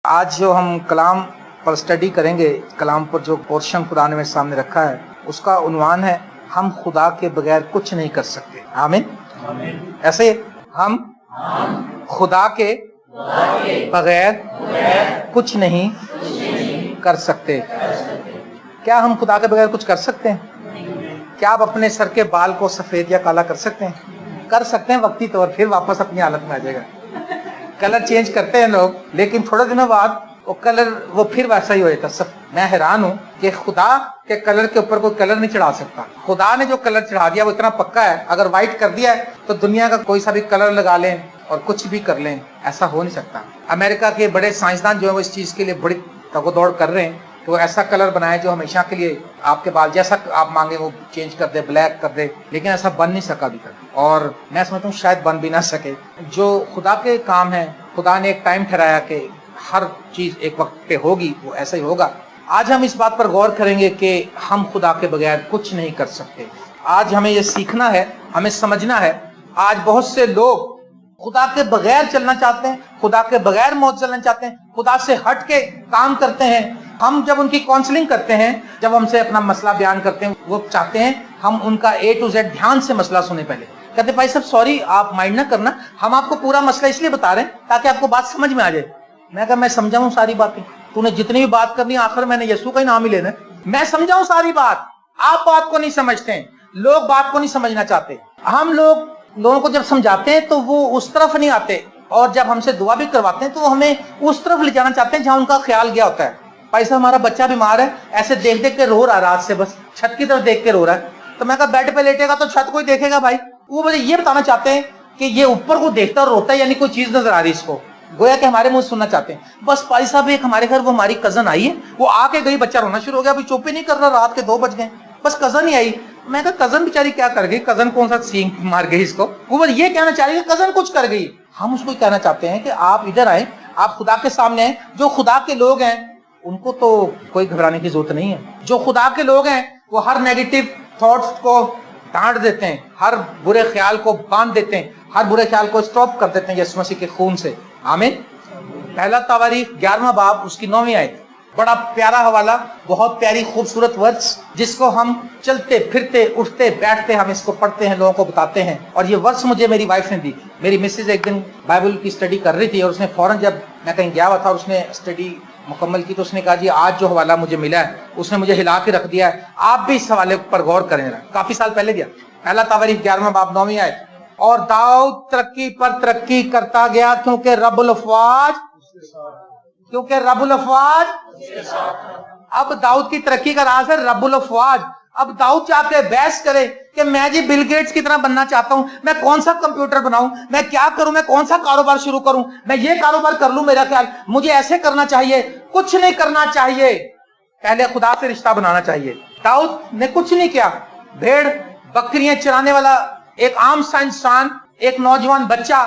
आज जो हम कलाम पर स्टडी करेंगे, कलाम पर जो पोर्शन खुदा ने मेरे सामने रखा है, उसका उन्वान है हम खुदा के बगैर कुछ नहीं कर सकते। आमीन। ऐसे हम खुदा के बगैर कुछ नहीं कर सकते। क्या हम खुदा के बगैर कुछ कर सकते हैं? क्या आप अपने सर के बाल को सफेद या काला कर सकते हैं? कर सकते हैं वक्ती तौर, फिर वापस अपनी हालत में आ जाएगा। कलर चेंज करते हैं लोग, लेकिन थोड़े दिनों बाद वो कलर वो फिर वैसा ही हो जाता। सब मैं हैरान हूं कि खुदा के कलर के ऊपर कोई कलर नहीं चढ़ा सकता। खुदा ने जो कलर चढ़ा दिया वो इतना पक्का है, अगर व्हाइट कर दिया है तो दुनिया का कोई सा भी कलर लगा लें और कुछ भी कर लें, ऐसा हो नहीं सकता। अमेरिका के बड़े साइंसदान जो है वो इस चीज के लिए बड़ी तगोदौड़ कर रहे हैं कि वो ऐसा कलर बनाए जो हमेशा के लिए आपके बाल जैसा आप मांगे वो चेंज कर दे, ब्लैक कर दे, लेकिन ऐसा बन नहीं सका अभी तक, और मैं समझता हूँ शायद बन भी ना सके। जो खुदा के काम है, खुदा ने एक टाइम ठहराया कि हर चीज एक वक्त पे होगी, वो ऐसा ही होगा। आज हम इस बात पर गौर करेंगे कि हम खुदा के बगैर कुछ नहीं कर सकते। आज हमें ये सीखना है, हमें समझना है। आज बहुत से लोग खुदा के बगैर चलना चाहते हैं, खुदा के बगैर मौत चलना चाहते हैं, खुदा से हट के काम करते हैं। हम जब उनकी काउंसलिंग करते हैं, जब हमसे अपना मसला बयान करते हैं, वो चाहते हैं हम उनका A to Z ध्यान से मसला सुने। पहले कहते भाई साहब सॉरी, आप माइंड ना करना, हम आपको पूरा मसला इसलिए बता रहे हैं ताकि आपको बात समझ में आ जाए। मैं कहा मैं समझाऊं सारी बातें, तूने जितनी भी बात करनी है आखिर मैंने यीशु का ही नाम ही लेना है। मैं समझाऊं सारी बात, आप बात को नहीं समझते हैं, लोग बात को नहीं समझना चाहते। हम लोगों को जब समझाते हैं तो वो उस तरफ नहीं आते, और जब हमसे दुआ भी करवाते हैं तो वो हमें उस तरफ ले जाना चाहते हैं जहां उनका ख्याल गया होता है। पैसा हमारा बच्चा बीमार है, ऐसे देख देख के रो रहा है, रात से बस छत की तरफ देख के रो रहा है। तो मैं कहा बेड पे लेटेगा तो छत को ही देखेगा भाई। वो मुझे ये बताना चाहते हैं कि ये ऊपर को देखता और रोता है, यानी कोई चीज नजर आ रही इसको, गोया कि हमारे मुंह सुनना चाहते हैं। बस भाई साहब एक हमारे घर वो हमारी कजन आई है, वो आके गई, बच्चा रोना शुरू हो गया, अभी चुप ही नहीं कर रहा, रात के 2 बज गए, बस कजन ही आई। मैं कहा कजन बेचारी क्या कर गई, कजन कौन सा सींग मार गई इसको? वो बस ये कहना चाह रही है कजन कुछ कर गई। हम उसको कहना चाहते हैं कि आप इधर आए, आप खुदा के सामने आए। जो खुदा के लोग हैं उनको तो कोई घबराने की जरूरत नहीं है। जो खुदा के लोग हैं वो हर नेगेटिव थॉट्स को डांट देते हैं, हर बुरे ख्याल को बांध देते हैं, हर बुरे ख्याल को स्टॉप कर देते हैं यीशु मसीह के खून से। आमीन। पहला तवारीख 11वां बाब उसकी 9वीं आयत, बड़ा प्यारा हवाला, बहुत प्यारी खूबसूरत वर्स, जिसको हम चलते फिरते उठते बैठते हम इसको पढ़ते हैं, लोगों को बताते हैं। और ये वर्स मुझे मेरी वाइफ ने दी। मेरी मिसेज एक दिन बाइबल की स्टडी कर रही थी और उसने फौरन, जब मैं कहीं गया हुआ था और उसने स्टडी मुकम्मल की, तो उसने कहा जी आज जो हवाला मुझे मिला है उसने मुझे हिला के रख दिया है, आप भी इस हवाले पर गौर करें। काफी साल पहले दिया। पहला तवारीख 11वां बाब 9वीं आयत, और दाऊद तरक्की पर तरक्की करता गया क्योंकि रब्बुल अफ़वाज अब दाऊद की तरक्की का राज है रब्बुल अफ़वाज। अब दाऊद जाके बहस करे कि मैं जी बिल गेट्स की तरह बनना चाहता हूं, मैं कौन सा कंप्यूटर बनाऊं, मैं क्या करूं, मैं कौन सा कारोबार शुरू करूं, मैं ये कारोबार कर लूं, मेरा ख्याल मुझे ऐसे करना चाहिए। कुछ नहीं करना चाहिए, पहले खुदा से रिश्ता बनाना चाहिए। दाऊद ने कुछ नहीं किया। भेड़ बकरियां चराने वाला एक आम सा इंसान, एक नौजवान बच्चा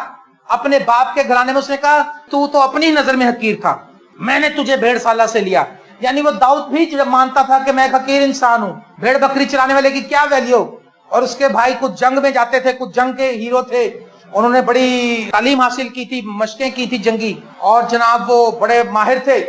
अपने बाप के घराने में, उसने कहा तू तो अपनी नजर में हकीर था, मैंने तुझे भेड़शाला से लिया। यानी वो दाऊद भी जब मानता था कि मैं एक हकीर इंसान हूं, भेड़ बकरी चराने वाले की क्या वैल्यू। और उसके भाई कुछ जंग में जाते थे, कुछ जंग के हीरो थे, उन्होंने बड़ी तालीम हासिल की थी, मशकें की थी जंगी, और जनाब वो बड़े माहिर थे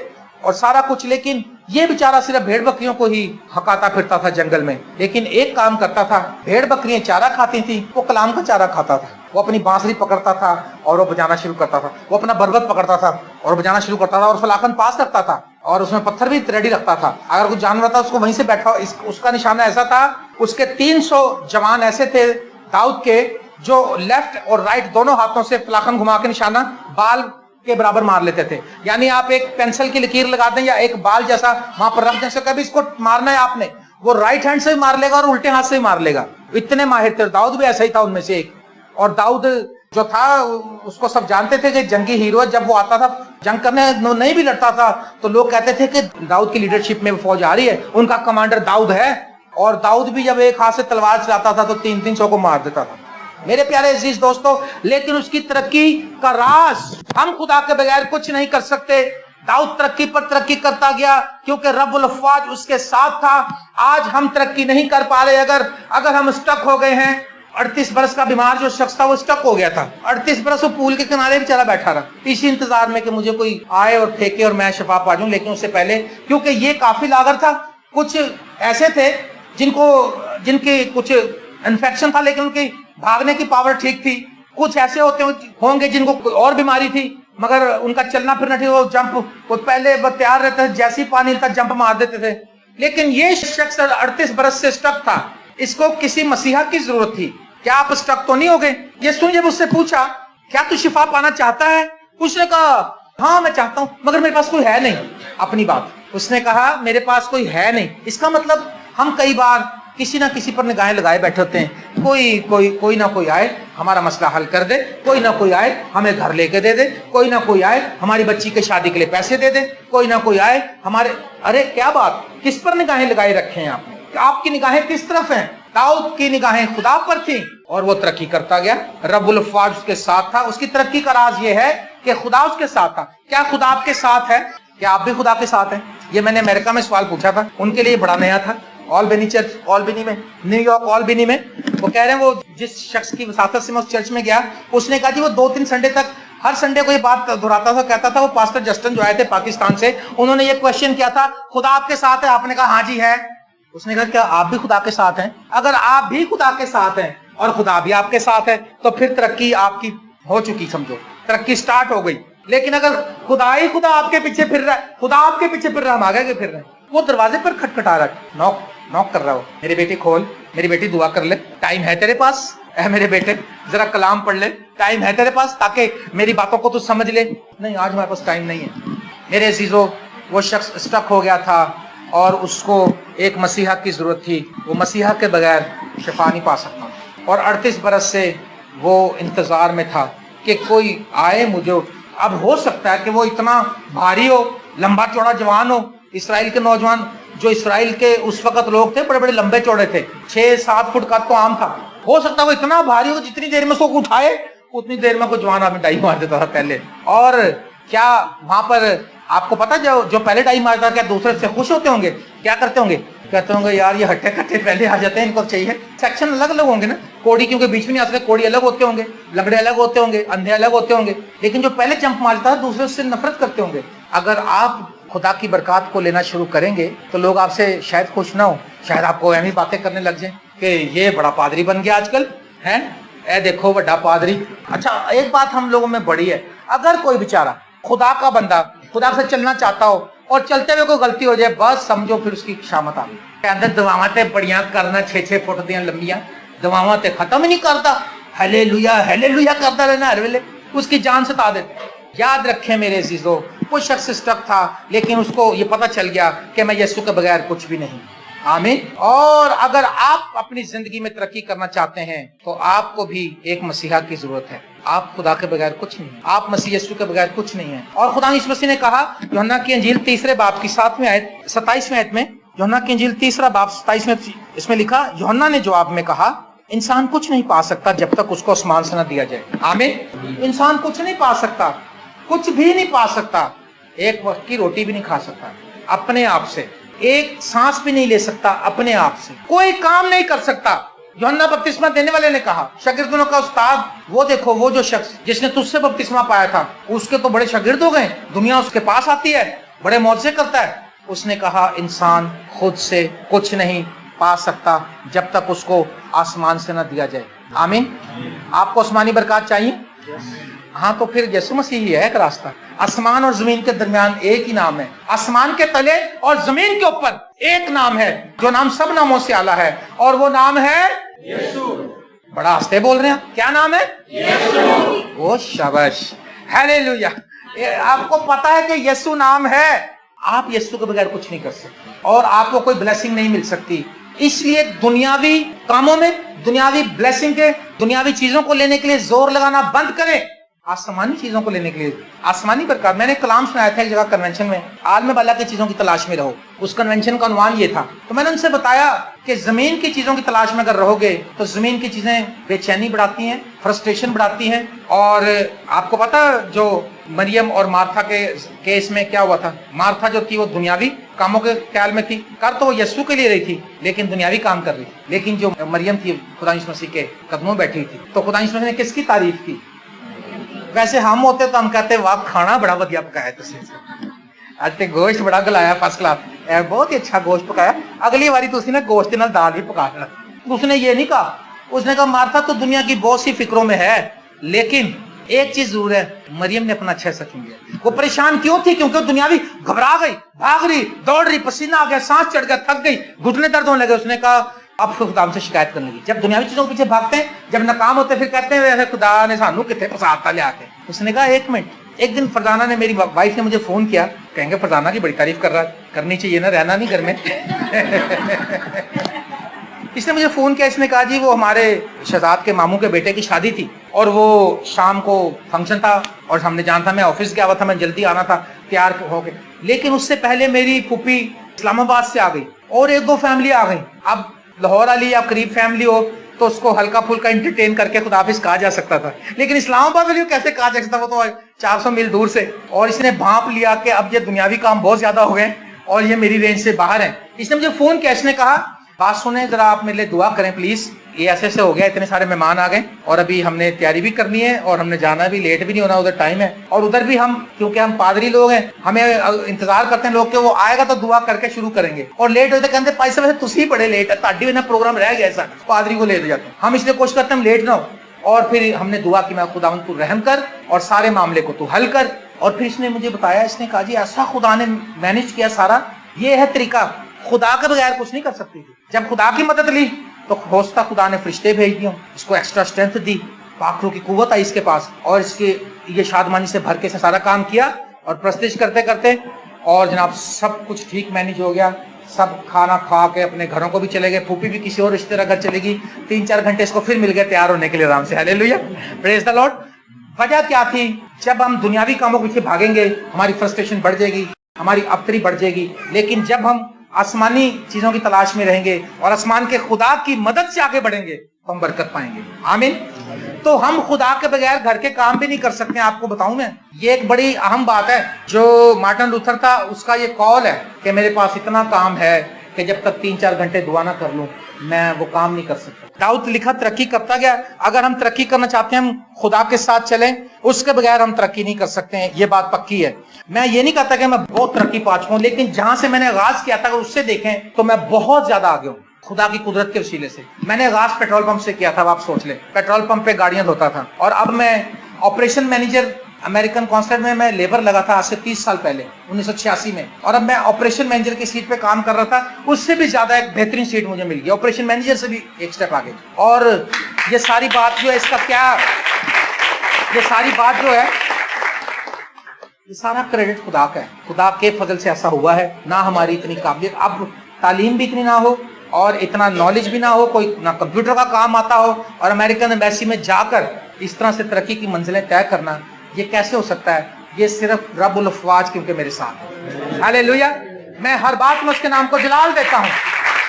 और सारा कुछ। लेकिन ये बेचारा सिर्फ भेड़ बकरियों को ही हकाता फिरता था जंगल में। लेकिन एक काम करता था, भेड़ बकरियां चारा खाती थी, वो कलाम का चारा खाता था। वो अपनी बांसुरी पकड़ता था और वो बजाना शुरू करता था, वो अपना बरबत पकड़ता था और बजाना शुरू करता था, और फलाखन पास रखता था और उसमें पत्थर भी रेडी रखता था। अगर कुछ जानवर था उसको वहीं से बैठा, उसका निशाना ऐसा था, उसके 300 जवान ऐसे थे दाऊद के, जो लेफ्ट और राइट दोनों हाथों से फलाखन घुमा के निशाना बाल के बराबर मार लेते थे। यानी आप एक पेंसिल की लकीर लगा दें या एक बाल जैसा वहां पर रख दें, कभी इसको मारना है आपने, वो राइट हैंड से भी मार लेगा और उल्टे हाथ से भी मार लेगा। इतने माहिर थे। दाऊद भी ऐसा ही था उनमें से एक। और दाऊद जो था उसको सब जानते थे कि जंगी हीरो, जब वो आता था जंग करने, नहीं भी लड़ता था तो लोग कहते थे कि दाऊद की लीडरशिप में फौज आ रही है, उनका कमांडर दाऊद है। और दाऊद भी जब एक हाथ से तलवार चलाता था तो 300 को मार देता था। मेरे प्यारे अजीज दोस्तों, लेकिन उसकी तरक्की का राज हम खुदा के बगैर कुछ नहीं कर सकते। दाऊद तरक्की पर तरक्की करता गया क्योंकि रब्बुल अफ़वाज उसके साथ था। आज हम तरक्की नहीं कर पा रहे, अगर हम स्टक हो गए हैं, 38 बरस का बीमार जो शख्स था वो स्टक हो गया था। 38 बरस वो पूल के किनारे भी चला बैठा रहा, इसी इंतजार में कि मुझे कोई आए और फेंके और मैं शफा पा जाऊं। लेकिन उससे पहले, क्योंकि ये काफी लागत था, कुछ ऐसे थे जिनके कुछ इन्फेक्शन था लेकिन उनकी भागने की पावर ठीक थी। कुछ ऐसे होंगे जिनको और बीमारी थी मगर उनका चलना फिरना ठीक, वो पहले तैयार रहते थे, जैसे ही पानी था जंप मार देते थे। लेकिन ये शख्स 38 बरस से स्टक था, इसको किसी मसीहा की जरूरत थी। क्या आप स्टक तो नहीं हो गए? यीशु ने जब उससे पूछा क्या तू शिफा पाना चाहता है, उसने कहा हाँ मैं चाहता हूं मगर मेरे पास कोई है नहीं। अपनी बात उसने कहा मेरे पास कोई है नहीं। इसका मतलब हम कई बार किसी ना किसी पर निगाहें लगाए बैठे होते हैं, कोई ना कोई आए हमारा मसला हल कर दे, कोई ना कोई आए हमें घर लेके दे दे, कोई ना कोई आए हमारी बच्ची के शादी के लिए पैसे दे दे, कोई ना कोई आए हमारे। अरे क्या बात, किस पर निगाहें लगाए रखे हैं आपने? आपकी निगाहें किस तरफ हैं? दाऊद की निगाहें खुदा पर थी और वो तरक्की करता गया। रब्बुल अफ़वाज उसके साथ था। उसकी तरक्की का राज ये है कि खुदा उसके साथ था। क्या खुदा आपके साथ है? क्या आप भी खुदा के साथ हैं? ये मैंने अमेरिका में सवाल पूछा था, उनके लिए बड़ा नया था। ऑल्बनी चर्च, ऑल्बनी में, न्यूयॉर्क ऑल्बनी में, वो कह रहे हैं वो जिस शख्स की वसातत से मैं उस चर्च में गया, उसने कहा जी वो 2-3 संडे तक हर संडे को ये बात दोहराता था, कहता था वो पास्टर जस्टिन जो आए थे पाकिस्तान से, उन्होंने ये क्वेश्चन किया था खुदा आपके साथ है? आपने कहा हाँ जी है। उसने कहा क्या आप भी खुदा के साथ हैं? अगर आप भी खुदा के साथ हैं और खुदा भी आपके साथ है तो फिर तरक्की आपकी हो चुकी, समझो तरक्की स्टार्ट हो गई। लेकिन अगर खुदा ही खुदा आपके पीछे फिर रहा है, खुदा आपके पीछे फिर रहा है, हम आगे के फिर रहे हैं, वो दरवाजे पर खटखटा रहा है, नॉक कर रहा हो, मेरी बेटी खोल, मेरी बेटी दुआ कर ले, टाइम है तेरे पास? मेरे बेटे जरा कलाम पढ़ ले, टाइम है तेरे पास ताकि मेरी बातों को तू समझ ले? नहीं, आज हमारे पास टाइम नहीं है। मेरे अजीजों, वो शख्स स्टक हो गया था और उसको एक मसीहा की जरूरत थी। वो मसीहा के बगैर शिफा नहीं पा सकता और 38 बरस से वो इंतजार में था कि कोई आए मुझे। अब हो सकता है कि वो इतना भारी हो, लंबा चौड़ा जवान हो। इसराइल के नौजवान, जो इसराइल के उस वक्त लोग थे, बड़े बड़े लंबे चौड़े थे, 6-7 फुट का तो आम था। हो सकता है वो इतना भारी हो, जितनी देर में उसको उठाए उतनी देर में कोई जवान आदमी डाई मार देता था पहले। और क्या वहां पर आपको पता, जो पहले डाई मारता था, क्या दूसरे से खुश होते होंगे? क्या करते होंगे? कहते होंगे यार ये हट्टे कट्टे पहले आ जाते हैं, इनको चाहिए। सेक्शन अलग अलग होंगे ना, कोड़ी क्योंकि बीच में नहीं आ सकते, कोड़ी अलग होते होंगे, लंगड़े अलग होते होंगे, अंधे अलग होते होंगे। लेकिन जो पहले जंप मारता है दूसरे से नफरत करते होंगे। अगर आप खुदा की बरकत को लेना शुरू करेंगे तो लोग आपसे शायद खुश ना हो, शायद आपको ऐसी बातें करने लग जाए कि ये बड़ा पादरी बन गया आजकल है, ए देखो बड़ा पादरी। अच्छा, एक बात हम लोगों में बड़ी है, अगर कोई बेचारा खुदा का बंदा खुदा से चलना चाहता हो और चलते हुए कोई गलती हो जाए, बस समझो फिर उसकी शामत आ गई। अंदर दवावतें बड़ियां करना, 6-6 फुट दियां लंबियां दवावतें खत्म ही नहीं करता, हालेलुया हालेलुया करता रहना हर वेले, उसकी जान सता देते। याद रखें मेरे अजीजों, वो शख्स स्टक था लेकिन उसको ये पता चल गया कि मैं यीशु के बगैर कुछ भी नहीं। आमीन। और अगर आप अपनी जिंदगी में तरक्की करना चाहते हैं तो आपको भी एक मसीहा की जरूरत है। आप खुदा के बगैर कुछ नहीं, आप मसीह यीशु के बगैर कुछ नहीं है। और खुदा यीशु मसीह ने कहा यूहन्ना की इंजील 3 बाब की 27वीं आयत में, यूहन्ना की इंजील 3 बाब 27 में इसमें लिखा, यूहन्ना ने जवाब में कहा इंसान कुछ नहीं पा सकता जब तक उसको आसमान से न दिया जाए। आमीन। इंसान कुछ नहीं पा सकता, कुछ भी नहीं पा सकता, एक वक्त की रोटी भी नहीं खा सकता अपने आप से, एक सांस भी नहीं ले सकता अपने आप से, कोई काम नहीं कर सकता। यूहन्ना बपतिस्मा देने वाले ने कहा, शागिर्दों का उस्ताद, वो देखो वो जो शख्स जिसने तुझसे बपतिस्मा पाया था उसके तो बड़े शागिर्द हो गए, दुनिया उसके पास आती है, बड़े मौजे करता है। उसने कहा इंसान खुद से कुछ नहीं पा सकता जब तक उसको आसमान से न दिया जाए। आमीन। आपको आसमानी बरकत चाहिए? हाँ, तो फिर यीशु मसीह ही है एक रास्ता। आसमान और जमीन के दरमियान एक ही नाम है, आसमान के तले और जमीन के ऊपर एक नाम है जो नाम सब नामों से आला है, और वो नाम है यीशु। बड़ा हंसते बोल रहे हैं, क्या नाम है? यीशु। ओ शाबाश, हालेलुया। आपको पता है कि यीशु नाम है, आप यीशु के बगैर कुछ नहीं कर सकते और आपको कोई ब्लेसिंग नहीं मिल सकती। इसलिए दुनियावी कामों में, दुनियावी ब्लेसिंग के, दुनियावी चीजों को लेने के लिए जोर लगाना बंद करें। आसमानी चीजों को लेने के लिए, आसमानी प्रकार। मैंने कलाम सुनाया था एक जगह कन्वेंशन में, आलम बाला की चीजों की तलाश में रहो। उस कन्वेंशन का उन्वान ये था। तो मैंने उनसे बताया कि जमीन की चीजों की तलाश में अगर रहोगे तो जमीन की चीजें बेचैनी बढ़ाती हैं, फ्रस्ट्रेशन बढ़ाती हैं। और आपको पता जो मरियम और मार्था के केस में क्या हुआ था? मार्था जो थी वो दुनियावी कामों के ख्याल में थी, कर तो वो यस्सु के लिए रही थी लेकिन दुनियावी काम कर रही थी। लेकिन जो मरियम थी खुदा यीशु मसीह के कदमों में बैठी थी। तो खुदा यीशु मसीह ने किसकी तारीफ की? वैसे हम होते तो हम कहते वाह खाना बड़ा बढ़िया पकाया तुझसे, आज ते गोश्त बड़ा गलाया फर्स्ट क्लास, बहुत ही अच्छा गोश्त पकाया, अगली बारी तुसी ना गोश्त के नाल दाल भी पका लेना। उसने ये नहीं कहा, उसने कहा मार्था तो दुनिया की बहुत सी फिक्रों में है लेकिन एक चीज जरूर है, मरियम ने अपना अच्छा हिस्सा चुन लिया। वो परेशान क्यों थी? क्योंकि दुनियावी घबरा गई, भाग रही, दौड़ रही, पसीना आ गया, सांस चढ़ गया, थक गई, घुटने दर्द होने लगे। उसने कहा अब खुदा से शिकायत करने लगी। जब दुनियावी चीजों के पीछे भागते हैं, जब नाकाम होते फिर कहते हैं खुदा ने सानू कितने फसाता ले आके। उसने कहा एक मिनट। एक दिन फरजाना ने, मेरी वाइफ ने मुझे फोन किया, कहेंगे फरजाना की बड़ी तारीफ कर रहा है, करनी चाहिए ना, रहना नहीं घर में। इसने मुझे फोन किया, इसने कहा जी वो हमारे शहजाद के मामू के बेटे की शादी थी और वो शाम को फंक्शन था और हमने जाना था, मैं ऑफिस गया हुआ था, मैं जल्दी आना था तैयार होके, लेकिन उससे पहले मेरी फूफी इस्लामाबाद से आ गई और एक दो फैमिली आ गई। अब लाहौर वाली या करीब फैमिली हो तो उसको हल्का फुल्का एंटरटेन करके खुदाफिज कहा जा सकता था, लेकिन इस्लामाबाद वाली कैसे कहा जा सकता? वो तो 400 मील दूर से। और इसने भांप लिया कि अब ये दुनियावी काम बहुत ज्यादा हो गए और ये मेरी रेंज से बाहर है। इसने मुझे फोन किया, इसने कहा बात सुने जरा, आप मेरे लिए दुआ करें प्लीज, ये ऐसे हो गया, इतने सारे मेहमान आ गए और अभी हमने तैयारी भी करनी है और हमने जाना भी, लेट भी नहीं होना, उधर टाइम है और उधर भी हम, क्योंकि हम पादरी लोग हैं, हमें इंतजार करते हैं लोग कि वो आएगा तो दुआ करके शुरू करेंगे और लेट होते कहते भाई साहब तुसी बड़े लेट है, ताड़ी ना प्रोग्राम रह गया ऐसा, पादरी को ले जाते हैं। हम इसलिए कोशिश करते हैं हम लेट ना हो। और फिर हमने दुआ की, मैं खुदावंद तू रहम कर और सारे मामले को तू हल कर। और फिर इसने मुझे बताया, इसने कहा जी ऐसा खुदा ने मैनेज किया सारा, ये है तरीका, खुदा के बगैर कुछ नहीं कर सकती थी। जब खुदा की मदद ली तो होस्ता खुदा ने फरिश्ते भेज दिए, इसको एक्स्ट्रा स्ट्रेंथ दी, पाखरू की कुव्वत आई इसके पास और इसके ये शादमानी से भर के से सारा काम किया और प्रस्तिश करते करते और जनाब सब कुछ ठीक मैनेज हो गया। सब खाना खा के अपने घरों को भी चले गए, फूफी भी किसी और रिश्तेदार घर चलेगी, 3-4 घंटे इसको फिर मिल गए तैयार होने के लिए आराम से। Hallelujah, praise the Lord. वजह क्या थी? जब हम दुनियावी कामों के पीछे भागेंगे हमारी फ्रस्ट्रेशन बढ़ जाएगी, हमारी अबतरी बढ़ जाएगी, लेकिन जब हम आसमानी चीजों की तलाश में रहेंगे और आसमान के खुदा की मदद से आगे बढ़ेंगे तो हम बरकत पाएंगे। आमीन। तो हम खुदा के बगैर घर के काम भी नहीं कर सकते। आपको बताऊं मैं, ये एक बड़ी अहम बात है। जो मार्टिन लूथर था उसका ये कॉल है कि मेरे पास इतना काम है कि जब तक 3-4 घंटे दुआ ना कर लूं मैं वो काम नहीं कर सकता। दाऊद लिखा तरक्की करता गया। अगर हम तरक्की करना चाहते हैं, हम खुदा के साथ चलें, उसके बगैर हम तरक्की नहीं कर सकते हैं, ये बात पक्की है। मैं ये नहीं कहता कि मैं बहुत तरक्की पा चुका हूं, लेकिन जहां से मैंने आगाज किया था अगर उससे देखें तो मैं बहुत ज्यादा आगे हूं खुदा की कुदरत के वसीले से। मैंने आगाज पेट्रोल पंप से किया था, आप सोच ले, पेट्रोल पंप पे गाड़ियां धोता था और अब मैं ऑपरेशन मैनेजर अमेरिकन कॉन्सुलेट में मैं लेबर लगा था आज से 30 साल पहले 1986 में, और अब मैं ऑपरेशन मैनेजर की सीट पे काम कर रहा था। उससे भी ज्यादा एक बेहतरीन सीट मुझे मिल गई, ऑपरेशन मैनेजर से भी एक स्टेप आगे। और ये सारी बात जो है, इसका क्या, ये सारी बात जो है, ये सारा क्रेडिट खुदा का है। खुदा के फजल से ऐसा हुआ है। ना हमारी इतनी काबिलियत, अब तालीम भी इतनी ना हो और इतना नॉलेज भी ना हो, कोई ना कंप्यूटर का काम आता हो और अमेरिकन एम्बेसी में जाकर इस तरह से तरक्की की मंजिलें तय करना, ये कैसे हो सकता है? ये सिर्फ रब्बुल अफ़वाज क्योंकि मेरे साथ है। हालेलुया। मैं हर बात में उसके नाम को जलाल देता हूँ।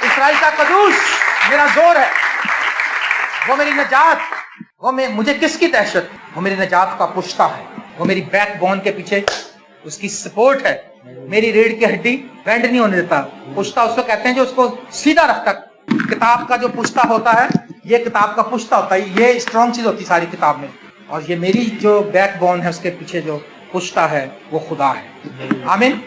इस्राइल का कदूस मेरा जोर है, वो मेरी नजात, वो मुझे किसकी दहशत? वो मेरी नजात का पुश्ता है, वो मेरी बैकबोन के पीछे उसकी सपोर्ट है, मेरी रीढ़ की हड्डी बेंड नहीं होने देता। पुश्ता उसको कहते हैं जो उसको सीधा रखता। किताब का जो पुश्ता होता है, ये किताब का पुश्ता होता है, ये स्ट्रॉन्ग चीज होती है सारी किताब में, और ये मेरी जो बैकबोन है उसके पीछे जो पुश्ता है वो खुदा है। आमीन।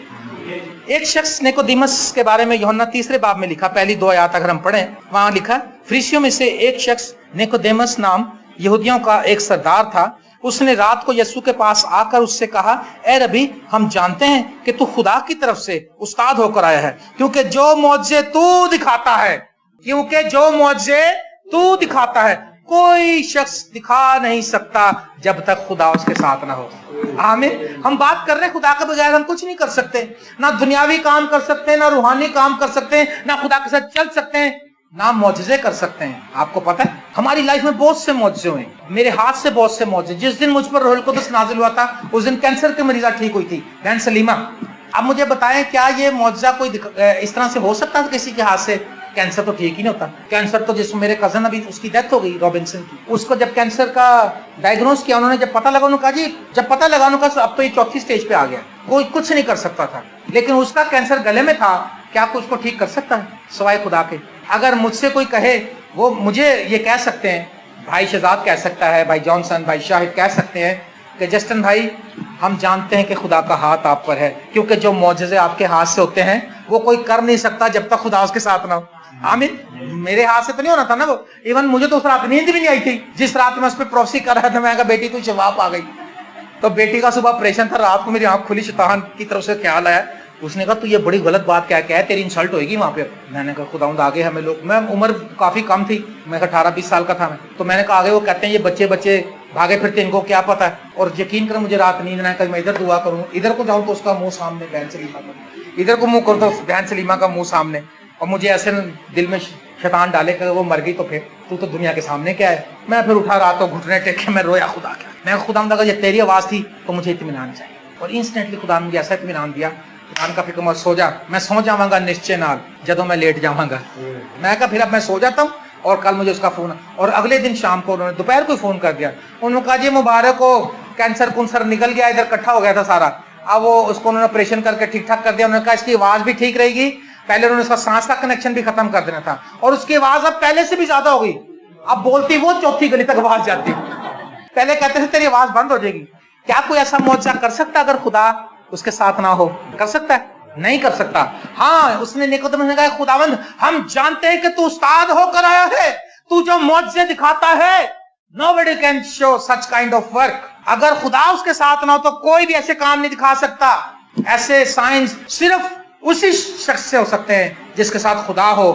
एक शख्स निकोदेमस के बारे में यूहन्ना 3 बाब में लिखा, पहली 2 आयत अगर हम पढ़ें, वहां लिखा, फरीसियों में से एक शख्स निकोदेमस नाम यहूदियों का एक सरदार था। उसने रात को यीशु के पास आकर उससे कहा, ए रबी, हम जानते हैं कि तू खुदा की तरफ से उस्ताद होकर आया है, क्योंकि जो मौजे तू दिखाता है, क्योंकि जो मौजे तू दिखाता है कोई शख्स दिखा नहीं सकता जब तक खुदा उसके साथ ना हो। आमीन। हम बात कर रहे हैं खुदा के बगैर हम कुछ नहीं कर सकते, ना दुनियावी काम कर सकते हैं, ना रूहानी काम कर सकते हैं, ना खुदा के साथ चल सकते हैं। ना मौजज़े कर सकते हैं। आपको पता है हमारी लाइफ में बहुत से मौजज़े हुए, मेरे हाथ से बहुत से मौजज़े। जिस दिन मुझ पर रूहुल कुद्दुस नाज़िल हुआ था उस दिन कैंसर की मरीजा ठीक हुई थी, बहन सलीमा। अब मुझे बताएं क्या ये मौजज़ा कोई इस तरह से हो सकता है किसी के हाथ से? कैंसर तो ठीक ही नहीं होता। कैंसर तो जिस मेरे कजन अभी उसकी डेथ हो गई रॉबिन्सन की, उसको जब कैंसर का डायग्नोस किया उन्होंने, जब पता लगा उन्होंने कहा जी, जब पता लगा उन्होंने कहा अब तो ये चौथी स्टेज पे आ गया, कोई कुछ नहीं कर सकता था। लेकिन उसका कैंसर गले में था, क्या कोई उसको ठीक कर सकता है सवाए खुदा के? अगर मुझसे कोई कहे, वो मुझे ये कह सकते हैं, भाई शहजाद कह सकता है, भाई जॉनसन, भाई शाहिद कह सकते हैं कि जस्टिन भाई हम जानते हैं कि खुदा का हाथ आप पर है, क्योंकि जो मौजज़े आपके हाथ से होते हैं वो कोई कर नहीं सकता जब तक खुदा उसके साथ ना हो। आमीन। मेरे हाथ से तो नहीं होना था ना वो। इवन मुझे तो उस रात नींद भी नहीं आई थी जिस रात में उस पर प्रोसी कर रहा था। मैं कहा बेटी तू जवाब आ गई। तो बेटी का सुबह ऑपरेशन था, रात को मेरी आंख खुली, शैतान की तरफ से ख्याल आया, उसने कहा तू ये बड़ी गलत बात क्या है, तेरी इंसल्ट होगी वहां पे। मैंने कहा खुदावंद आगे हमें लोग, मैं उम्र काफी कम थी, मैं 18-20 साल का था मैं, तो मैंने कहा आगे वो कहते हैं ये बच्चे बच्चे भागे फिरते, इनको क्या पता है। और यकीन कर मुझे रात नींद ना आए, मैं इधर दुआ करूँ, इधर को जाऊँ तो उसका मुंह सामने बहन सलीमा का, इधर को मुंह करूँ तो बहन सलीमा का मुंह सामने, और मुझे ऐसे दिल में शैतान डाले कि वो मर गई तो फिर तू तो दुनिया के सामने क्या है। मैं फिर उठा रात को घुटने टेक के मैं रोया खुदा के, मैं खुदावंद अगर ये तेरी आवाज थी तो मुझे इत्मीनान चाहिए। और इंस्टेंटली खुदा ने मुझे ऐसा इत्मीनान दिया, खुदा का फिक्र मत, सो जा, मैं सो जाऊंगा निश्चय नाल जदों मैं लेट जाऊंगा। मैं कहा फिर अब मैं सो जाता हूँ। और कल मुझे उसका फोन, और अगले दिन शाम को उन्होंने दोपहर को फोन कर दिया, उन्होंने कहा जी मुबारक हो, कैंसर कुंसर निकल गया, इधर इकट्ठा हो गया था सारा, अब वो उसको उन्होंने ऑपरेशन करके ठीक ठाक कर दिया। उन्होंने कहा इसकी आवाज भी ठीक रहेगी, पहले उन्होंने उसका सांस का कनेक्शन भी खत्म कर देना था, और उसकी आवाज अब पहले से भी ज्यादा हो गई, अब बोलती वो चौथी गली तक आवाज जाती। पहले कहते थे तेरी आवाज बंद हो जाएगी। क्या कोई ऐसा मौजज़ा कर सकता अगर खुदा उसके साथ ना हो? कर सकता है? नहीं कर सकता। हाँ, उसने निकोदेमुस ने कहा खुदावंद हम जानते हैं कि तू उस्ताद होकर आया है, तू जो मौजज़े दिखाता है, nobody can show such kind of work। अगर खुदा उसके साथ ना हो तो कोई भी ऐसे काम नहीं दिखा सकता। ऐसे साइंस सिर्फ उसी शख्स से हो सकते हैं जिसके साथ खुदा हो,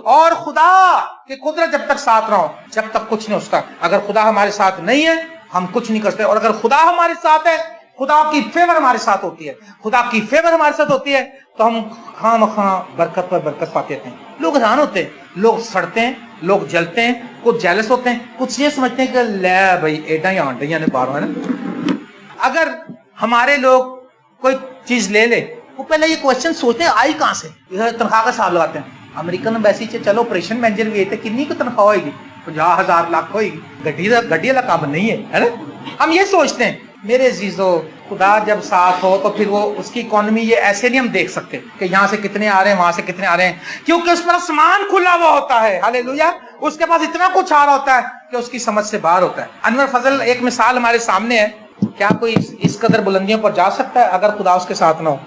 और खुदा की कुदरत जब तक साथ ना हो जब तक कुछ नहीं हो सकता। अगर खुदा हमारे साथ नहीं है हम कुछ नहीं कर सकते, और अगर खुदा हमारे साथ है, खुदा की फेवर हमारे साथ होती है, खुदा की फेवर हमारे साथ होती है, तो हम खामखा बरकत पर बरकत पाते हैं। लोग हैरान होते हैं, लोग सड़ते हैं, लोग जलते हैं, कुछ जेलस होते हैं, कुछ ये समझते हैं कि ले भाई एडा ही आंडिया ने बारो है ना। अगर हमारे लोग कोई चीज ले ले, वो पहले ये क्वेश्चन सोचते हैं आई कहां से, तनख्वाह का हिसाब लगाते हैं। अमेरिकन एम्बेसी से चलो ऑपरेशन मैनेजर भी कितनी की तनख्वाह होगी, 50,000 लाख होगी, गड्डी का काम नहीं है ना। हम ये सोचते हैं। मेरे अजीजों, खुदा जब साथ हो तो फिर वो उसकी इकोनॉमी ये ऐसे नहीं हम देख सकते कि यहाँ से कितने आ रहे हैं वहां से कितने आ रहे हैं, क्योंकि उस पर आसमान खुला हुआ होता है। हालेलुया। उसके पास इतना कुछ आ रहा होता है कि उसकी समझ से बाहर होता है। अनवर फजल एक मिसाल हमारे सामने है। क्या कोई इस कदर बुलंदियों पर जा सकता है अगर खुदा उसके साथ ना हो?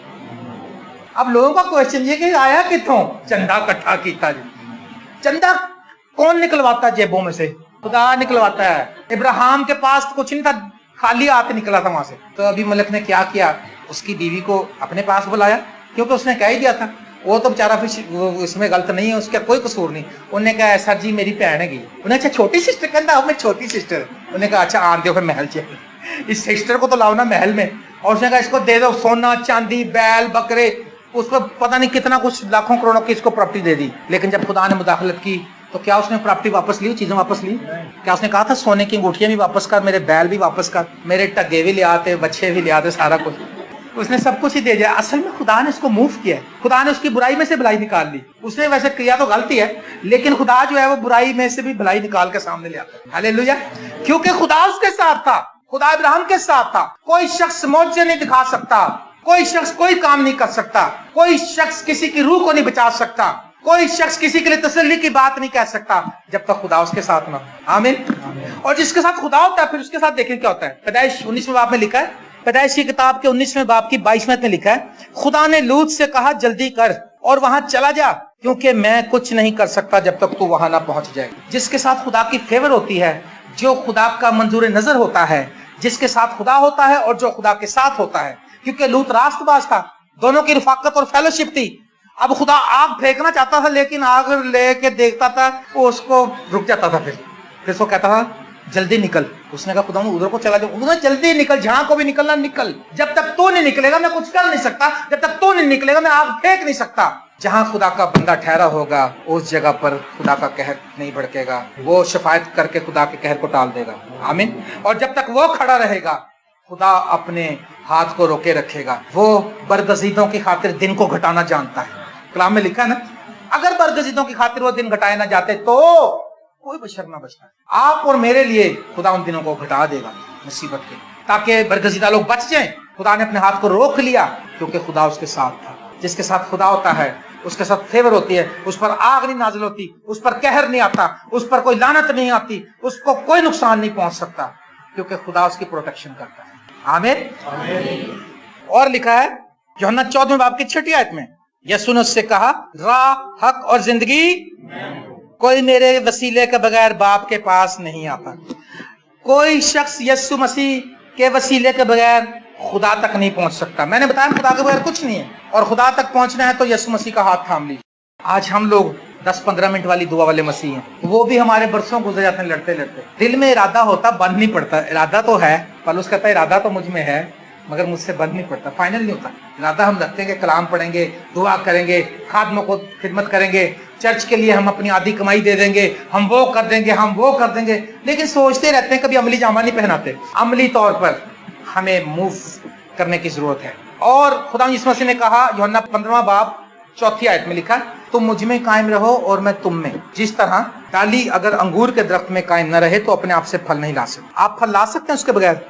अब लोगों का क्वेश्चन ये कि आया कितों चंदा इकट्ठा किया जी? चंदा कौन निकलवाता है जेबों में से? खुदा निकलवाता है। इब्राहिम के पास तो कुछ नहीं था, खाली हाथ निकला था वहां से। तो अभी मलिक ने क्या किया, उसकी बीवी को अपने पास बुलाया, क्योंकि उसने कह ही दिया था, वो तो बेचारा फिर इसमें गलत नहीं है, उसका कोई कसूर नहीं। उन्होंने कहा सर जी मेरी भैन है। उन्हें अच्छा छोटी सिस्टर कहता मैं छोटी सिस्टर। उन्होंने कहा अच्छा आन दो फिर महल च, इस सिस्टर को तो लाओ ना महल में। और उसने कहा इसको दे दो सोना चांदी बैल बकरे, उसको पता नहीं कितना कुछ लाखों करोड़ों की इसको प्रॉपर्टी दे दी। लेकिन जब खुदा ने मुदाखलत की तो क्या उसने प्रॉपर्टी वापस ली, चीजें वापस ली? क्या उसने कहा था सोने की अंगूठियां भी वापस कर, मेरे बैल भी वापस कर, मेरे टगे भी ले आते, बच्चे भी ले आते, सारा कुछ उसने सब कुछ ही दे दिया। असल में खुदा ने उसको मूव किया है, खुदा ने उसकी बुराई में से भलाई निकाल ली। उसने वैसे किया तो गलती है, लेकिन खुदा जो है वो बुराई में से भी भलाई निकाल के सामने ले आता है। हालेलुया। क्योंकि खुदा उसके साथ था, खुदा इब्राहिम के साथ था। कोई शख्स मौजज़े नहीं दिखा सकता, कोई शख्स कोई काम नहीं कर सकता, कोई शख्स किसी की रूह को नहीं बचा सकता, कोई शख्स किसी के लिए तसल्ली की बात नहीं कह सकता जब तक खुदा उसके साथ ना। आमीन। और जिसके साथ खुदा होता है फिर उसके साथ देखें क्या होता है। पैदाइश 19वें बाब में लिखा है, पैदाइश की किताब के 19वें बाब की 22वें में लिखा है, खुदा ने लूत से कहा जल्दी कर और वहां चला जा, क्योंकि मैं कुछ नहीं कर सकता जब तक तू वहां ना पहुंच जाए। जिसके साथ खुदा की फेवर होती है, जो खुदा का मंजूर नजर होता है, जिसके साथ खुदा होता है और जो खुदा के साथ होता है। क्योंकि लूत रास्तबाज था, दोनों की रफाकत और फेलोशिप थी। अब खुदा आग फेंकना चाहता था, लेकिन आग लेके देखता था वो उसको रुक जाता था, फिर उसको कहता था जल्दी निकल। उसने कहा खुदा उधर को चला जाओ। उन्होंने जल्दी निकल, जहां को भी निकलना निकल, जब तक तो नहीं निकलेगा मैं कुछ कर नहीं सकता, जब तक तो नहीं निकलेगा मैं आग फेंक नहीं सकता। जहां खुदा का बंदा ठहरा होगा उस जगह पर खुदा का कहर नहीं भड़केगा, वो शफायत करके खुदा के कहर को टाल देगा। आमीन। और जब तक वो खड़ा रहेगा खुदा अपने हाथ को रोके रखेगा। वो बरगजीदों की खातिर दिन को घटाना जानता है। कलाम में लिखा है ना, अगर बरगजीदों की खातिर वो दिन घटाए ना जाते तो कोई बशर ना बचता। आप और मेरे लिए खुदा उन दिनों को घटा देगा मुसीबत के, ताकि बरगजीदा लोग बच जाएं। खुदा ने अपने हाथ को रोक लिया क्योंकि खुदा उसके साथ था। जिसके साथ खुदा होता है उसके साथ फेवर होती है, उस पर आग नहीं नाजिल होती, उस पर कहर नहीं आता, उस पर कोई लानत नहीं आती, उसको कोई नुकसान नहीं पहुंच सकता, क्योंकि खुदा उसकी प्रोटेक्शन करता है। आमीन। और लिखा है यूहन्ना 14वें बाब की 6ठी आयत में, यीशु ने उससे कहा, राह, हक और जिंदगी कोई मेरे वसीले के बगैर बाप के पास नहीं आता। कोई शख्स यीशु मसीह के वसीले के बगैर खुदा तक नहीं पहुंच सकता। मैंने बताया खुदा के बगैर कुछ नहीं है, और खुदा तक पहुंचना है तो यीशु मसीह का हाथ थाम लीजिए। आज हम लोग 10-15 मिनट वाली दुआ वाले मसीह हैं, वो भी हमारे बरसों गुजर जाते हैं लड़ते लड़ते। दिल में इरादा होता, बंद नहीं पड़ता। इरादा तो है, पौलुस कहता है इरादा तो मुझ में है मगर मुझसे बंद नहीं पड़ता, फाइनल नहीं होता। इरादा हम रखते हैं कि कलाम पढ़ेंगे, दुआ करेंगे, खादमों को खिदमत करेंगे, चर्च के लिए हम अपनी आधी कमाई दे देंगे, हम वो कर देंगे, हम वो कर देंगे, लेकिन सोचते रहते हैं, कभी अमली जामा नहीं पहनाते। अमली तौर पर हमें मूव करने की जरूरत है। और खुदा यीशु मसीह ने कहा यूहन्ना 15वां बाब 4ठी आयत में लिखा, तुम मुझ में कायम रहो और मैं तुम में। जिस तरह डाली अगर अंगूर के दरख्त में कायम न रहे तो अपने आप से फल नहीं ला सकते। आप फल ला सकते हैं उसके बगैर?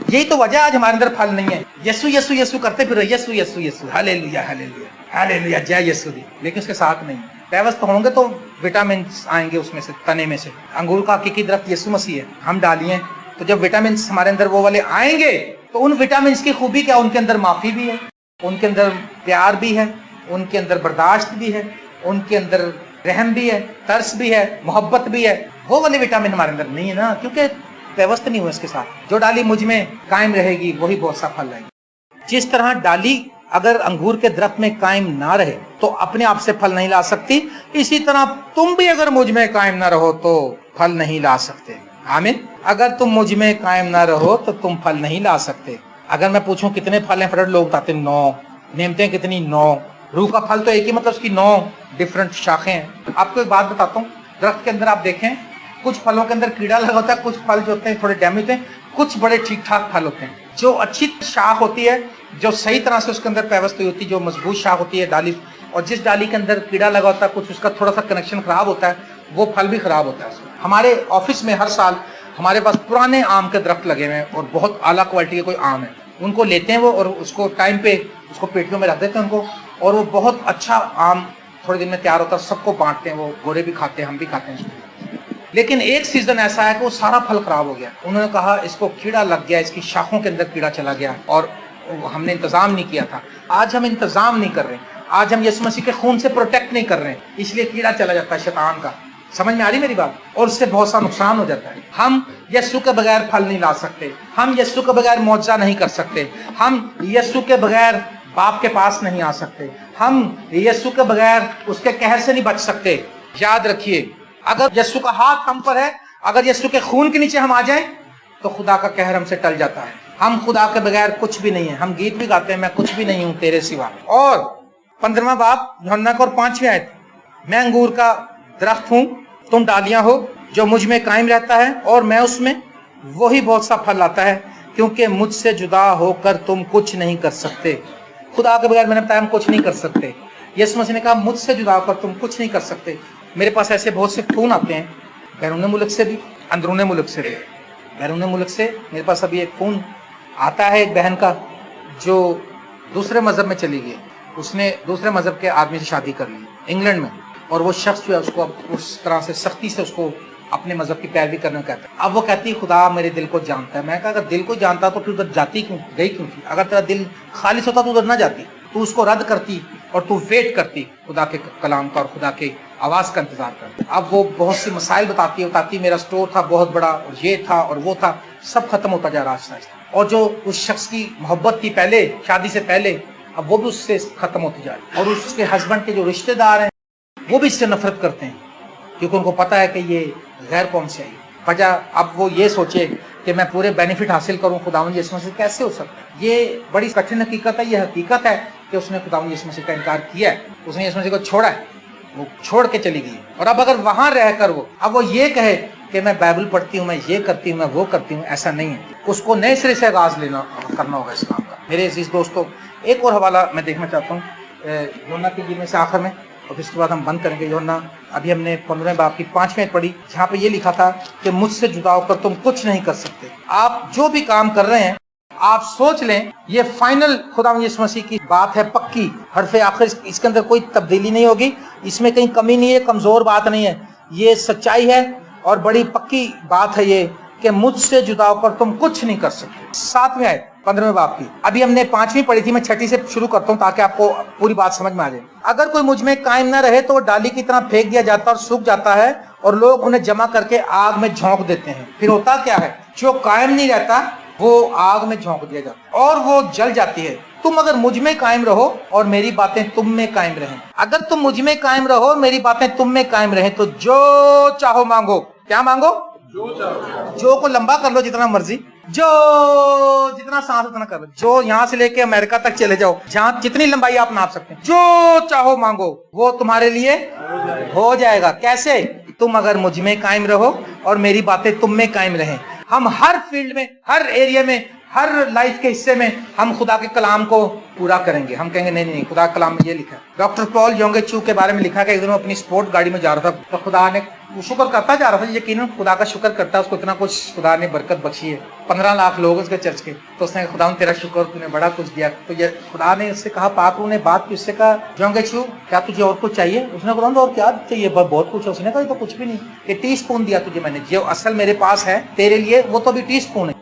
यही तो वजह आज हमारे अंदर फल नहीं है। यीशु यीशु यीशु करते फिर यीशु यीशु यीशु, हालेलुया हालेलुया हालेलुया, जय यीशु दी, लेकिन उसके साथ नहीं। व्यवस्थ होंगे तो विटामिन आएंगे उसमें से, तने में से। अंगूर का हकीकी दरख्त यीशु मसीह है, हम डालिए, तो जब विटामिन हमारे अंदर वो वाले आएंगे तो उन विटामिन की खूबी क्या, उनके अंदर माफी भी है, उनके अंदर प्यार भी है, उनके अंदर बर्दाश्त भी है, उनके अंदर रहम भी है, तरस भी है, मोहब्बत भी है। वो वाले विटामिन हमारे अंदर नहीं है ना, क्योंकि व्यवस्था नहीं हुआ इसके साथ। जो डाली मुझ में कायम रहेगी वही बहुत सा फल लाएगी। जिस तरह डाली अगर अंगूर के दरख्त में कायम ना रहे तो अपने आप से फल नहीं ला सकती, इसी तरह तुम भी अगर मुझ में कायम ना रहो तो फल नहीं ला सकते। आमीन। अगर तुम मुझ में कायम ना रहो तो तुम फल नहीं ला सकते। अगर मैं पूछूं कितने फल हैं, फटाफट लोग बताते 9। नेमतें कितनी? 9। रूह का फल तो एक ही, मतलब उसकी 9 डिफरेंट शाखें हैं। आपको एक बात बताता हूँ, दरख्त के अंदर आप देखें कुछ फलों के अंदर कीड़ा लगा होता है, कुछ फल जो होते हैं थोड़े डैमेज होते हैं, कुछ बड़े ठीक ठाक फल होते हैं। जो अच्छी शाख होती है, जो सही तरह से उसके अंदर पैवस्त हुई होती है, जो मजबूत शाख होती है डाली, और जिस डाली के अंदर कीड़ा लगा होता है, कुछ उसका थोड़ा सा कनेक्शन खराब होता है, वो फल भी खराब होता है। हमारे ऑफिस में हर साल हमारे पास पुराने आम के दरख्त लगे हुए हैं और बहुत आला क्वालिटी के कोई आम है, उनको लेते हैं वो और उसको टाइम पे उसको पेटियों में रख देते हैं उनको, और वो बहुत अच्छा आम थोड़े दिन में तैयार होता है, सबको बांटते हैं, वो गोरे भी खाते हैं, हम भी खाते हैं। लेकिन एक सीजन ऐसा है कि वो सारा फल खराब हो गया। उन्होंने कहा इसको कीड़ा लग गया, इसकी शाखों के अंदर कीड़ा चला गया और हमने इंतजाम नहीं किया था। आज हम इंतजाम नहीं कर रहे, आज हम यीशु मसीह के खून से प्रोटेक्ट नहीं कर रहे, इसलिए कीड़ा चला जाता है शैतान का। समझ में आ रही मेरी बात? और उससे बहुत सा नुकसान हो जाता है। हम यीशु के बगैर फल नहीं ला सकते, हम यीशु के बगैर मौजज़ा नहीं कर सकते, हम यीशु के बगैर बाप के पास नहीं आ सकते, हम यीशु के बगैर उसके कहर से नहीं बच सकते। याद रखिए, अगर यीशु का हाथ हम पर है, अगर यीशु के खून के नीचे हम आ जाएं तो खुदा का कहर हमसे टल जाता है। हम खुदा के बगैर कुछ भी नहीं है। हम गीत भी गाते हैं, मैं कुछ भी नहीं हूं तेरे सिवा। और 15वां बाब यूहन्ना और 5वीं आयत, मैं अंगूर का दरख्त हूं, तुम डालियां हो। जो मुझ में कायम रहता है और मैं उसमें, वही बहुत सा फल लाता है, क्योंकि मुझसे जुदा होकर तुम कुछ नहीं कर सकते। खुदा के बगैर मैंने बताया हम कुछ नहीं कर सकते। यीशु मसीह ने कहा मुझसे जुदा होकर तुम कुछ नहीं कर सकते। मेरे पास ऐसे बहुत से फोन आते हैं, बैरून मुल्क से भी, अंदरून मुल्क से भी। बैरून मुल्क से मेरे पास अभी एक फोन आता है एक बहन का जो दूसरे मजहब में चली गई, उसने दूसरे मजहब के आदमी से शादी कर ली इंग्लैंड में, और वो शख्स जो है उसको उस तरह से सख्ती से उसको अपने मजहब की पैरवी करने को कहता है। अब वो कहती है खुदा मेरे दिल को जानता है। मैं कहा अगर दिल को जानता तो तू उधर जाती क्यों, गई क्यों थी? अगर तेरा दिल खालिस होता तो उधर ना जाती, तू उसको रद्द करती और तू वेट करती खुदा के कलाम का और खुदा के आवाज का इंतजार करती। अब वो बहुत सी मसाइल बताती मेरा स्टोर था बहुत बड़ा और ये था और वो था, सब खत्म होता जा रहा है। और जो उस शख्स की मोहब्बत थी पहले शादी से पहले, अब वो भी उससे खत्म होती जा रही है। और उसके हस्बैंड के जो रिश्तेदार हैं वो भी इससे नफरत करते हैं, क्योंकि उनको पता है कि ये गैर कौम से आई। वजह अब वो ये सोचे कि मैं पूरे बेनिफिट हासिल करूं खुदावंद यीशु मसीह, कैसे हो सकता है? ये बड़ी कठिन हकीकत है। ये हकीकत है कि उसने खुदावंद यीशु मसीह का इनकार किया है, उसने यीशु मसीह को छोड़ा है, वो छोड़ के चली गई। और अब अगर वहां रहकर वो ये कहे कि मैं बाइबल पढ़ती हूँ, मैं ये करती हूँ, मैं वो करती हूँ, ऐसा नहीं है। उसको नए सिरे से आगाज करना होगा इस्लाम का। मेरे अजीज दोस्तों, एक और हवाला मैं देखना चाहता हूँ यूहन्ना की इंजील में से आखिर में, और इसके बाद हम बंद करेंगे। यूहन्ना अभी हमने 15वें बाब की 5वीं आयत पढ़ी, जहाँ पे ये लिखा था कि मुझसे जुदा होकर तुम कुछ नहीं कर सकते। आप जो भी काम कर रहे हैं, आप सोच लें ये फाइनल खुदावंद यीशु मसीह की बात है, पक्की हरफे आखिर, इसके अंदर कोई तब्दीली नहीं होगी, इसमें कहीं कमी नहीं है, कमजोर बात नहीं है, ये सच्चाई है और बड़ी पक्की बात है ये कि मुझसे जुदा होकर तुम कुछ नहीं कर सकते। 7वीं आयत 15वें बाब की, अभी हमने 5वीं पढ़ी थी, मैं 6ठी से शुरू करता हूँ ताकि आपको पूरी बात समझ में आ जाए। अगर कोई मुझ में कायम ना रहे तो वो डाली की तरह फेंक दिया जाता और सूख जाता है और लोग उन्हें जमा करके आग में झोंक देते हैं। फिर होता क्या है, जो कायम नहीं रहता वो आग में झोंक दिया जाता और वो जल जाती है। तुम अगर मुझ में कायम रहो और मेरी बातें तुम में कायम रहें, अगर तुम मुझ में कायम रहो और मेरी बातें तुम में कायम रहें, तो जो चाहो मांगो। क्या मांगो? जो को लंबा कर लो जितना मर्जी, जो जितना सांस उतना कर लो, जो यहाँ से लेके अमेरिका तक चले जाओ, जहाँ जितनी लंबाई आप नाप सकते हैं, जो चाहो मांगो वो तुम्हारे लिए हो जाएगा। कैसे? तुम अगर मुझ में कायम रहो और मेरी बातें तुम में कायम रहें। हम हर फील्ड में, हर एरिया में, हर लाइफ के हिस्से में हम खुदा के कलाम को पूरा करेंगे। हम कहेंगे नहीं नहीं, खुदा के कलाम में ये लिखा है। डॉक्टर पॉल योंगे चू के बारे में लिखा है कि एक दिन वो अपनी स्पोर्ट गाड़ी में जा रहा था, तो खुदा ने शुक्र करता जा रहा था, यकीनन खुदा का शुक्र करता, उसको इतना कुछ खुदा ने बरकत बख्शी है। 15 लाख लोग उसके चर्च के, तो उसने खुदा तेरा शुक्र, तूने बड़ा कुछ दिया। तो ये खुदा ने उससे कहा, पाक रूह ने बात की, उससे कहा योंगे चू क्या तुझे और कुछ चाहिए? उसने खुदा और क्या चाहिए? बहुत कुछ है। उसने कहा तो कुछ भी नहीं, ये टीस्पून दिया तुझे मैंने, जो असल मेरे पास है तेरे लिए वो तो भी टीस्पून है।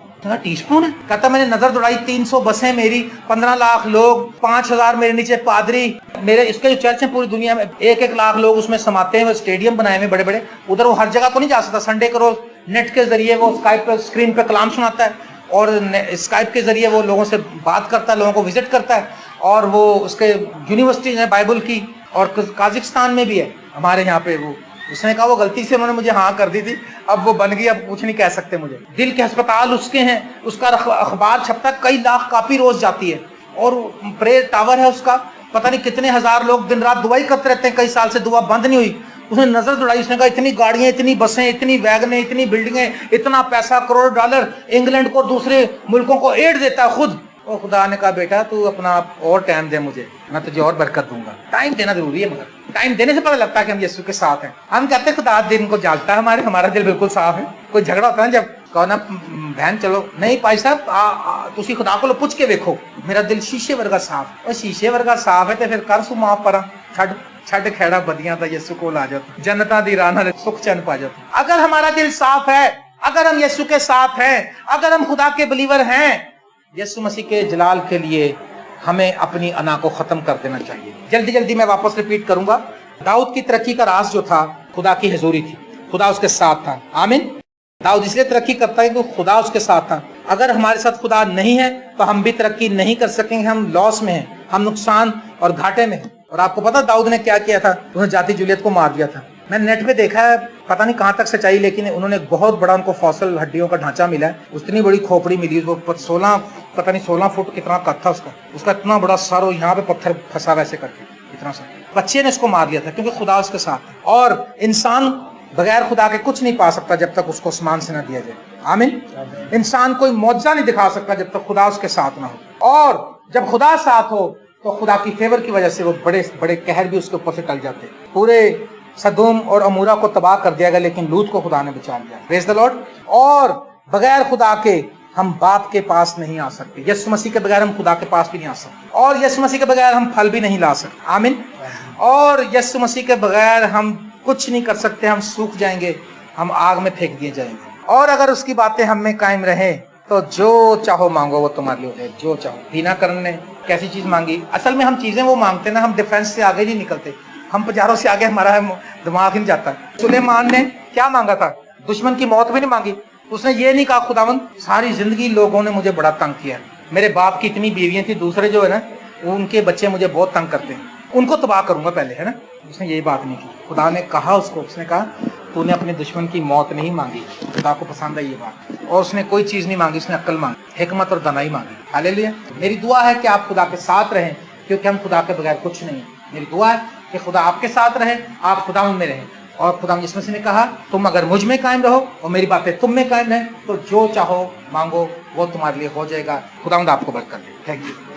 टीस्पून है? कहता मैंने नजर दौड़ाई, 300 बसें मेरी, 15 लाख लोग, 5000 मेरे नीचे पादरी, मेरे इसके जो चर्च है पूरी दुनिया में 1-1 लाख लोग उसमें समाते हैं, वो स्टेडियम बनाए हुए बड़े बड़े। उधर वो हर जगह तो नहीं जा सकता, संडे को रोज नेट के जरिए वो स्काइप पे स्क्रीन पे कलाम सुनाता है और स्काइप के जरिए वो लोगों से बात करता है, लोगों को विजिट करता है। और वो उसके यूनिवर्सिटी है बाइबल की, और काजिकिस्तान में भी है हमारे यहाँ पे। वो उसने कहा वो गलती से उन्होंने मुझे हाँ कर दी थी, अब वो बन गई, अब कुछ नहीं कह सकते मुझे। दिल के अस्पताल उसके हैं, उसका अखबार छपता है, कई लाख कापी रोज जाती है। और प्रेयर टावर है उसका, पता नहीं कितने हजार लोग दिन रात दुआ ही करते रहते हैं, कई साल से दुआ बंद नहीं हुई। उसने नजर दौड़ाई, उसने कहा इतनी गाड़ियां, इतनी बसें, इतनी वैगनें, इतनी बिल्डिंगें, इतना पैसा, करोड़ डॉलर इंग्लैंड को, दूसरे मुल्कों को एड देता है खुद। और खुदा ने कहा बेटा तू अपना और टाइम दे मुझे, मैं तुझे और बरकत दूंगा। टाइम देना जरूरी है, मगर टाइम देने से पता लगता है कि हम यीशु के साथ हैं। हम कहते हैं खुदा दिन को जागता है, हमारा दिल बिल्कुल साफ है। कोई झगड़ा होता है जब कहो ना बहन चलो, नहीं भाई साहब तुसी खुदा को पूछ के देखो, मेरा दिल शीशे वर्गा साफ है। और शीशे वर्गा साफ है तो फिर कर सु माफ परा, छड़ खेड़ा बदियां तो यीशु को ला जाता, जन्नतां दी राह नाल सुख चैन पा जाता। अगर हमारा दिल साफ है, अगर हम यीशु के साथ हैं, अगर हम खुदा के बिलीवर हैं, यीशु मसीह के जलाल के लिए हमें अपनी अना को खत्म कर देना चाहिए। जल्दी जल्दी मैं वापस रिपीट करूंगा। दाऊद की तरक्की का राज जो था खुदा की हुजूरी थी, खुदा उसके साथ था। आमीन। दाऊद इसलिए तरक्की करता है क्योंकि खुदा उसके साथ था। अगर हमारे साथ खुदा नहीं है तो हम भी तरक्की नहीं कर सकेंगे, हम लॉस में हैं, हम नुकसान और घाटे में हैं। और आपको पता दाऊद ने क्या किया था? उन्होंने जाति जूलियत को मार दिया था। मैंने नेट पे देखा है, पता नहीं कहां तक सच्चाई, लेकिन उन्होंने बहुत बड़ा उनको फॉसल हड्डियों का ढांचा मिला है, उतनी बड़ी खोपड़ी मिली, वो 16 फुट कितना कद था उसका इतना बड़ा सर, और यहाँ पे पत्थर फंसा वैसे करके इतना सा। बच्चे ने उसको मार दिया था क्योंकि खुदा उसके साथ है। और इंसान बगैर खुदा के कुछ नहीं पा सकता जब तक उसको आसमान से ना दिया जाए। आमीन। इंसान कोई मौजज़ा नहीं दिखा सकता जब तक खुदा उसके साथ ना हो। और जब खुदा साथ हो तो खुदा की फेवर की वजह से वो बड़े बड़े कहर भी उसके ऊपर से टल जाते। पूरे सदोम और अमूरा को तबाह कर दिया गया, लेकिन लूत को खुदा ने बचा लिया। Praise the Lord. और बगैर खुदा के हम बाप के पास नहीं आ सकते। यीशु मसीह के बगैर हम खुदा के पास भी नहीं आ सकते, और यीशु मसीह के बगैर हम फल भी नहीं ला सकते। आमीन। और यीशु मसीह के बगैर हम कुछ नहीं कर सकते, हम सूख जाएंगे, हम आग में फेंक दिए जाएंगे। और अगर उसकी बातें हम में कायम रहे तो जो चाहो मांगो वो तुम्हारे लिए हो जाए। जो चाहो। दीना करन ने कैसी चीज मांगी? असल में हम चीजें वो मांगते ना, हम डिफेंस से आगे नहीं निकलते, हम बाजारों से आगे हमारा दिमाग ही नहीं जाता। सुलेमान ने क्या मांगा था? दुश्मन की मौत भी नहीं मांगी। उसने ये नहीं कहा खुदावंद सारी जिंदगी लोगों ने मुझे बड़ा तंग किया, मेरे बाप की इतनी बीवियां थी, दूसरे जो है ना उनके बच्चे मुझे बहुत तंग करते हैं, उनको तबाह करूंगा पहले, है ना। उसने यही बात नहीं की। खुदा ने कहा उसको, उसने कहा तूने अपने दुश्मन की मौत नहीं मांगी। खुदा को पसंद है ये बात। और उसने कोई चीज नहीं मांगी, उसने अक्ल मांगी, हिकमत और दानाई मांगी। हालेलुया। मेरी दुआ है कि आप खुदा के साथ रहें, क्योंकि हम खुदा के बगैर कुछ नहीं। मेरी दुआ है कि खुदा आपके साथ रहे, आप खुदा में रहें। और खुदा यीशु मसीह ने कहा, तुम अगर मुझ में कायम रहो और मेरी बातें तुम में कायम रहें, तो जो चाहो मांगो वो तुम्हारे लिए हो जाएगा। खुदा आपको बरकत दे। Thank you.